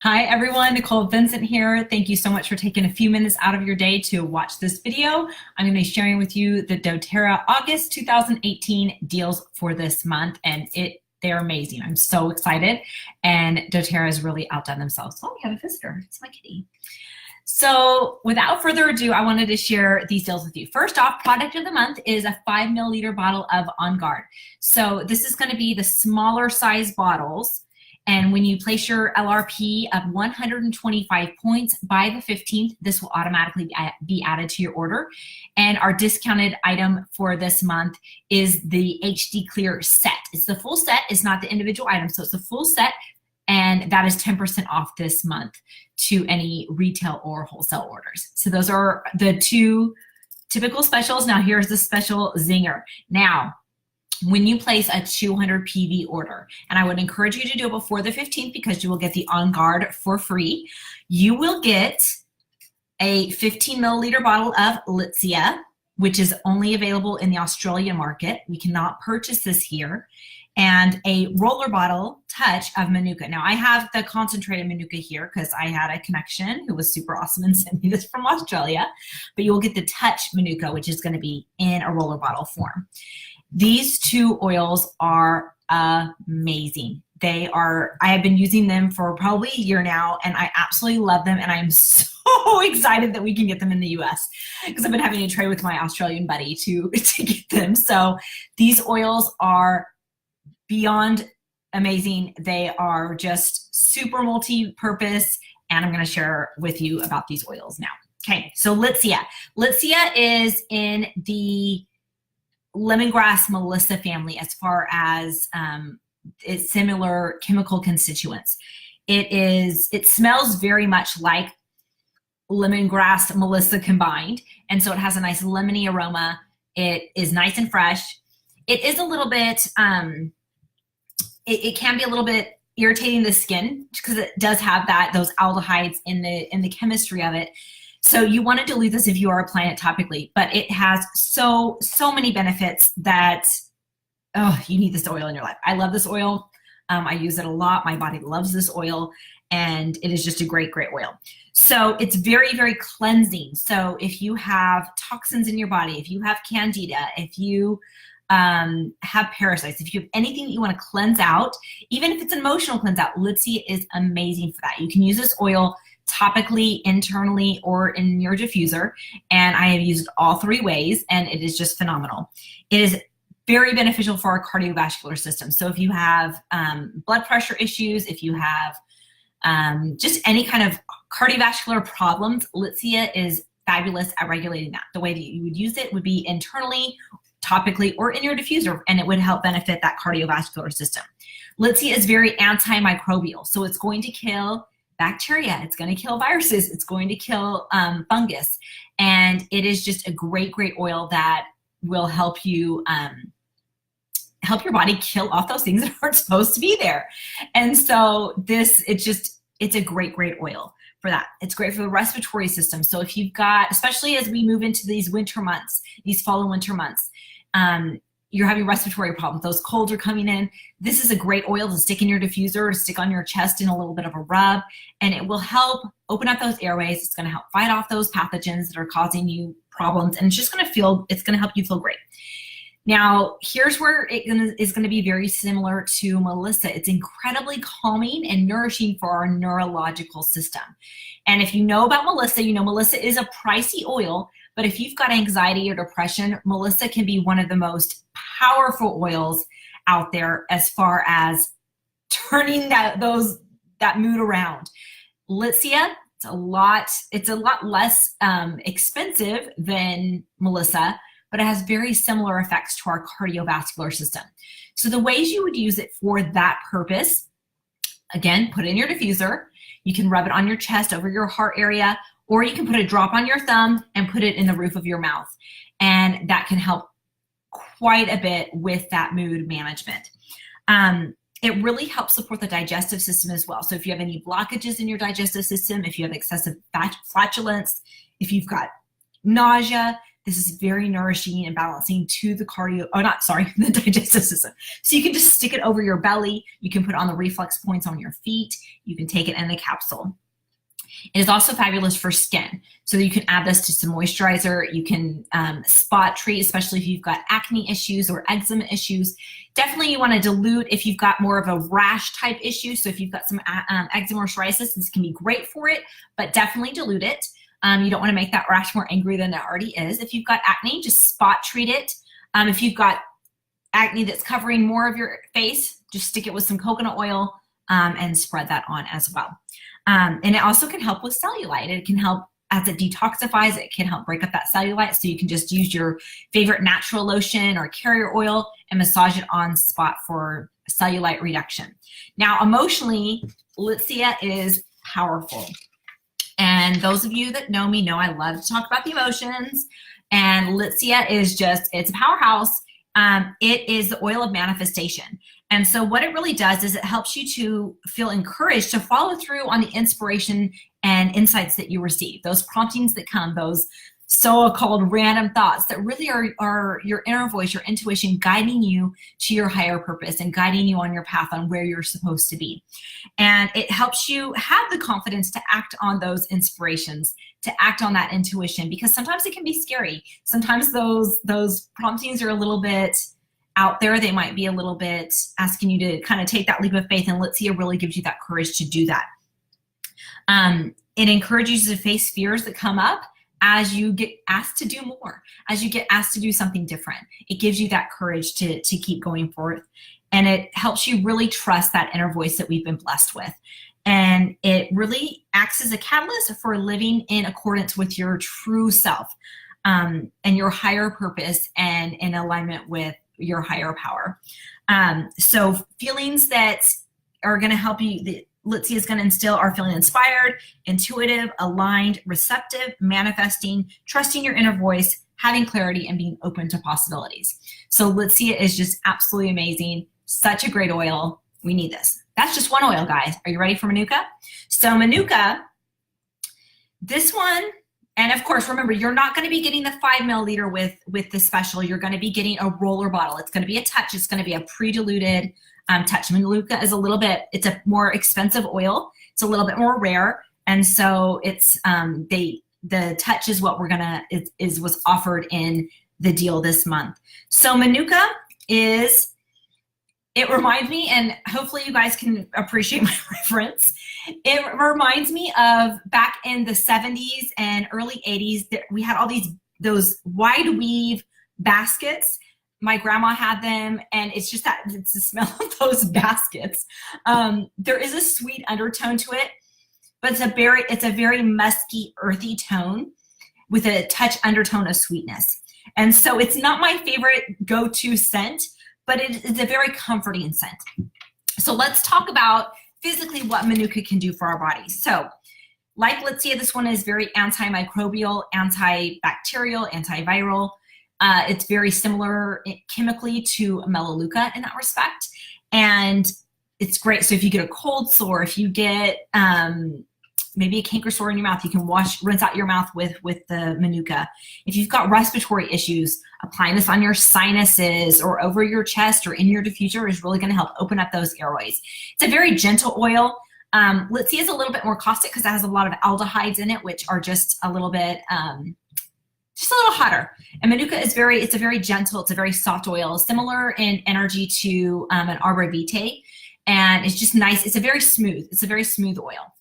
Hi everyone, Nicole Vincent here. Thank you so much for taking a few minutes out of your day to watch this video. I'm going to be sharing with you the doTERRA August 2018 deals for this month, and they're amazing. I'm so excited, and doTERRA has really outdone themselves. Oh, we have a visitor. It's my kitty. So without further ado, I wanted to share these deals with you. First off, product of the month is a 5 milliliter bottle of On Guard. So this is going to be the smaller size bottles. And when you place your LRP of 125 points by the 15th, this will automatically be added to your order. And our discounted item for this month is the HD Clear set. It's the full set, it's not the individual item. So it's a full set, and that is 10% off this month to any retail or wholesale orders. So those are the two typical specials. Now here's the special zinger. Now, when you place a 200 PV order, and I would encourage you to do it before the 15th because you will get the On Guard for free, you will get a 15 milliliter bottle of Litsea, which is only available in the Australian market. We cannot purchase this here. And a roller bottle touch of Manuka. Now I have the concentrated Manuka here because I had a connection who was super awesome and sent me this from Australia, but you will get the touch Manuka, which is going to be in a roller bottle form. These two oils are amazing. I have been using them for probably a year now, and I absolutely love them, and I'm so excited that we can get them in the US because I've been having to trade with my Australian buddy to get them. So these oils are beyond amazing. They are just super multi-purpose, and I'm going to share with you about these oils now. Okay, so Litsea. Litsea is in the lemongrass Melissa family as far as its similar chemical constituents. It smells very much like lemongrass Melissa combined, and so it has a nice lemony aroma. It is nice and fresh. It is a little bit it can be a little bit irritating the skin because it does have those aldehydes in the chemistry of it. So you want to dilute this if you are applying it topically, but it has so many benefits that, oh, you need this oil in your life. I love this oil. I use it a lot. My body loves this oil, and it is just a great oil. So it's very, very cleansing. So if you have toxins in your body, if you have candida, if you have parasites, if you have anything that you want to cleanse out, even if it's an emotional cleanse out, Litsea is amazing for that. You can use this oil topically, internally, or in your diffuser, and I have used all three ways, and it is just phenomenal. It is very beneficial for our cardiovascular system. So if you have blood pressure issues, if you have just any kind of cardiovascular problems, Litsea is fabulous at regulating that. The way that you would use it would be internally, topically, or in your diffuser, and it would help benefit that cardiovascular system. Litsea is very antimicrobial, so it's going to kill bacteria, it's going to kill viruses, it's going to kill fungus, and it is just a great oil that will help you help your body kill off those things that aren't supposed to be there. And so it's a great oil for that. It's great for the respiratory system. So if you've got, especially as we move into these winter months, these fall and winter months, you're having respiratory problems, those colds are coming in, this is a great oil to stick in your diffuser, to stick on your chest in a little bit of a rub, and it will help open up those airways. It's going to help fight off those pathogens that are causing you problems, and it's just going to help you feel great. Now, here's where it is going to be very similar to Melissa. It's incredibly calming and nourishing for our neurological system. And if you know about Melissa, you know Melissa is a pricey oil, but if you've got anxiety or depression, Melissa can be one of the most powerful oils out there as far as turning that mood around. Litsea, it's a lot less expensive than Melissa, but it has very similar effects to our cardiovascular system. So the ways you would use it for that purpose, again, put it in your diffuser. You can rub it on your chest over your heart area, or you can put a drop on your thumb and put it in the roof of your mouth. And that can help quite a bit with that mood management. It really helps support the digestive system as well. So if you have any blockages in your digestive system, if you have excessive flatulence, if you've got nausea, This is very nourishing and balancing to the the digestive system. So you can just stick it over your belly. You can put it on the reflex points on your feet. You can take it in a capsule. It is also fabulous for skin. So you can add this to some moisturizer. You can spot treat, especially if you've got acne issues or eczema issues. Definitely you want to dilute if you've got more of a rash type issue. So if you've got some eczema or psoriasis, this can be great for it, but definitely dilute it. You don't want to make that rash more angry than it already is. If you've got acne, just spot treat it. If you've got acne that's covering more of your face, just stick it with some coconut oil and spread that on as well. And it also can help with cellulite. It can help as it detoxifies. It can help break up that cellulite. So you can just use your favorite natural lotion or carrier oil and massage it on spot for cellulite reduction. Now, emotionally, Litsea is powerful. And those of you that know me know I love to talk about the emotions. And Litsea is it's a powerhouse. It is the oil of manifestation. And so what it really does is it helps you to feel encouraged to follow through on the inspiration and insights that you receive, those promptings that come, those so-called random thoughts that really are your inner voice, your intuition guiding you to your higher purpose and guiding you on your path on where you're supposed to be. And it helps you have the confidence to act on those inspirations, to act on that intuition, because sometimes it can be scary. Sometimes those promptings are a little bit out there. They might be a little bit asking you to kind of take that leap of faith, and Litsea really gives you that courage to do that. It encourages you to face fears that come up as you get asked to do more, as you get asked to do something different. It gives you that courage to keep going forth. And it helps you really trust that inner voice that we've been blessed with. And it really acts as a catalyst for living in accordance with your true self and your higher purpose and in alignment with your higher power. So feelings that are going to help you, Litsea is going to instill are feeling inspired, intuitive, aligned, receptive, manifesting, trusting your inner voice, having clarity, and being open to possibilities. So Litsea is just absolutely amazing. Such a great oil. We need this. That's just one oil, guys. Are you ready for Manuka? So Manuka, this one, and of course, remember, you're not going to be getting the 5 milliliter with this special. You're going to be getting a roller bottle. It's going to be a touch. It's going to be a pre-diluted touch. Manuka is it's a more expensive oil. It's a little bit more rare. And so it's, the touch is what was offered in the deal this month. So Manuka it reminds me, and hopefully you guys can appreciate my reference. It reminds me of back in the 70s and early 80s that we had all those wide weave baskets. My grandma had them, and it's the smell of those baskets. There is a sweet undertone to it, but it's a very musky, earthy tone with a touch undertone of sweetness. And so it's not my favorite go-to scent, but it's a very comforting scent. So let's talk about physically what Manuka can do for our bodies. So like Litsea, this one is very antimicrobial, antibacterial, antiviral. It's very similar chemically to Melaleuca in that respect. And it's great. So if you get a cold sore, if you get maybe a canker sore in your mouth, you can rinse out your mouth with the Manuka. If you've got respiratory issues, applying this on your sinuses or over your chest or in your diffuser is really going to help open up those airways. It's a very gentle oil. Litsea is a little bit more caustic because it has a lot of aldehydes in it, which are just a little bit, just a little hotter. And Manuka it's a very gentle, it's a very soft oil, similar in energy to an arbor vitae. And it's just nice. It's a very smooth oil.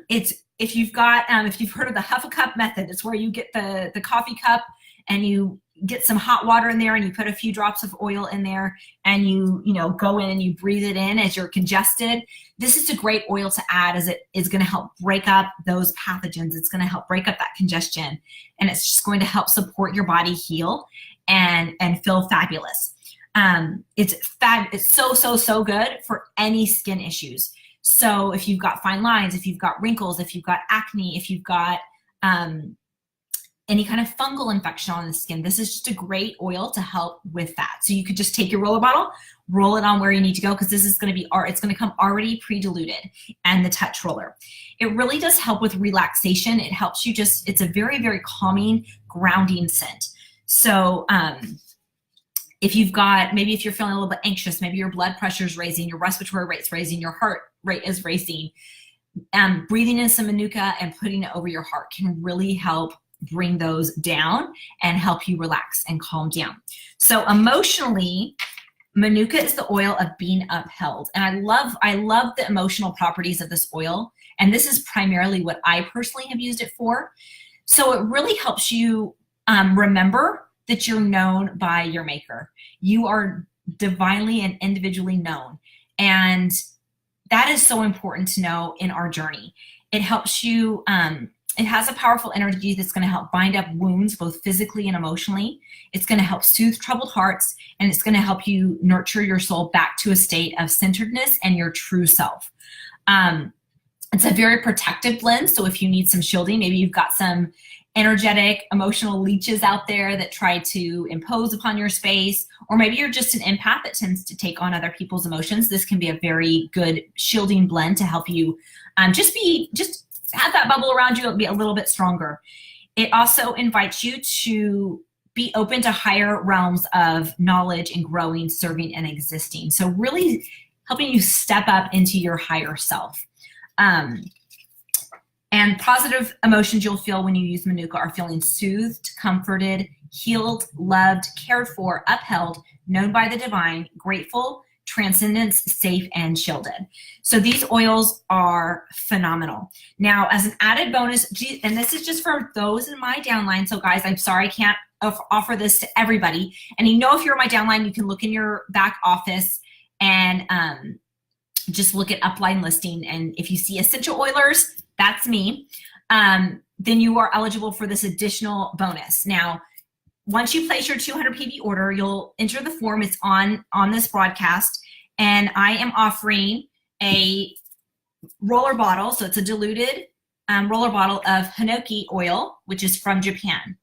If you've heard of the Huff a Cup method, it's where you get the coffee cup and you get some hot water in there and you put a few drops of oil in there and you go in and you breathe it in as you're congested. This is a great oil to add as it is going to help break up those pathogens. It's going to help break up that congestion, and it's just going to help support your body heal and feel fabulous. It's so good for any skin issues. So if you've got fine lines, if you've got wrinkles, if you've got acne, if you've got any kind of fungal infection on the skin, this is just a great oil to help with that. So you could just take your roller bottle, roll it on where you need to go, because this is going to be, it's going to come already pre-diluted, and the touch roller. It really does help with relaxation. It helps you it's a very, very calming, grounding scent. So if you've got, maybe if you're feeling a little bit anxious, maybe your blood pressure is raising, your respiratory rate's raising, your heart rate is racing, breathing in some Manuka and putting it over your heart can really help bring those down and help you relax and calm down. So emotionally, Manuka is the oil of being upheld. And I love the emotional properties of this oil. And this is primarily what I personally have used it for. So it really helps you remember that you're known by your maker. You are divinely and individually known. And that is so important to know in our journey. It helps you, it has a powerful energy that's gonna help bind up wounds, both physically and emotionally. It's gonna help soothe troubled hearts, and it's gonna help you nurture your soul back to a state of centeredness and your true self. It's a very protective blend, so if you need some shielding, maybe you've got some energetic, emotional leeches out there that try to impose upon your space, or maybe you're just an empath that tends to take on other people's emotions. This can be a very good shielding blend to help you just have that bubble around you. It'll be a little bit stronger. It also invites you to be open to higher realms of knowledge and growing, serving, and existing. So really helping you step up into your higher self. And positive emotions you'll feel when you use Manuka are feeling soothed, comforted, healed, loved, cared for, upheld, known by the divine, grateful, transcendence, safe, and shielded. So these oils are phenomenal. Now, as an added bonus, and this is just for those in my downline, so guys, I'm sorry I can't offer this to everybody. And you know, if you're in my downline, you can look in your back office and just look at upline listing. And if you see essential oilers, that's me, then you are eligible for this additional bonus. Now, once you place your 200 PV order, you'll enter the form. It's on this broadcast, and I am offering a roller bottle. So it's a diluted roller bottle of Hinoki oil, which is from Japan.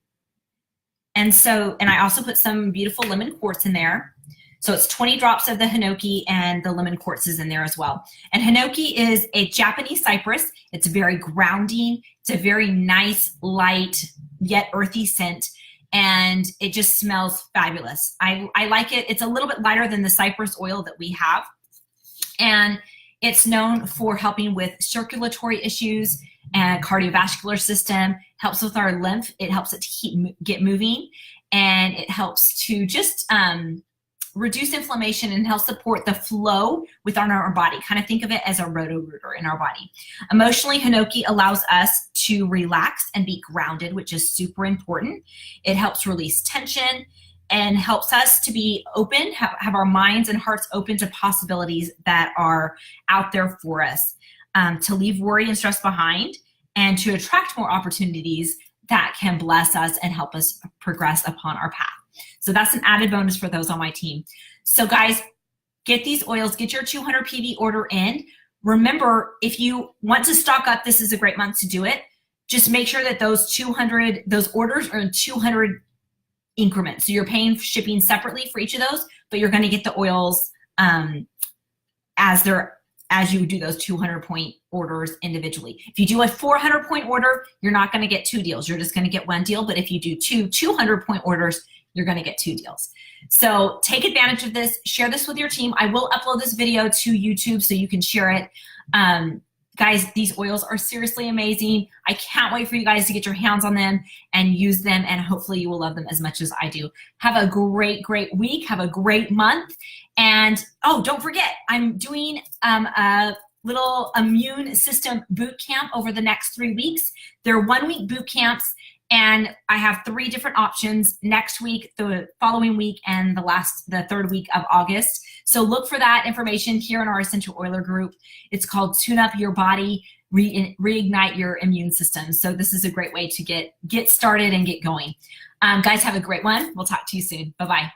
And I also put some beautiful lemon quartz in there. So it's 20 drops of the Hinoki, and the lemon quartz is in there as well. And Hinoki is a Japanese cypress. It's very grounding. It's a very nice, light, yet earthy scent. And it just smells fabulous. I like it. It's a little bit lighter than the cypress oil that we have. And it's known for helping with circulatory issues and cardiovascular system, helps with our lymph. It helps it to get moving, and it helps to just reduce inflammation and help support the flow within our body. Kind of think of it as a roto-rooter in our body. Emotionally, Hinoki allows us to relax and be grounded, which is super important. It helps release tension and helps us to be open, have our minds and hearts open to possibilities that are out there for us, to leave worry and stress behind, and to attract more opportunities that can bless us and help us progress upon our path. So that's an added bonus for those on my team. So guys, get these oils, get your 200 PV order in. Remember, if you want to stock up, this is a great month to do it. Just make sure that those orders are in 200 increments. So you're paying shipping separately for each of those, but you're gonna get the oils as you do those 200 point orders individually. If you do a 400 point order, you're not gonna get 2 deals. You're just gonna get 1 deal. But if you do 200 point orders, you're gonna get 2 deals. So take advantage of this, share this with your team. I will upload this video to YouTube so you can share it. Guys, these oils are seriously amazing. I can't wait for you guys to get your hands on them and use them, and hopefully you will love them as much as I do. Have a great, great week. Have a great month. And oh, don't forget, I'm doing a little immune system boot camp over the next 3 weeks. They're 1-week boot camps, and I have 3 different options next week, the following week, and the 3rd week of August. So look for that information here in our Essential Oiler group. It's called Tune Up Your Body, Reignite Your Immune System. So this is a great way to get started and get going. Guys, have a great one. We'll talk to you soon. Bye-bye.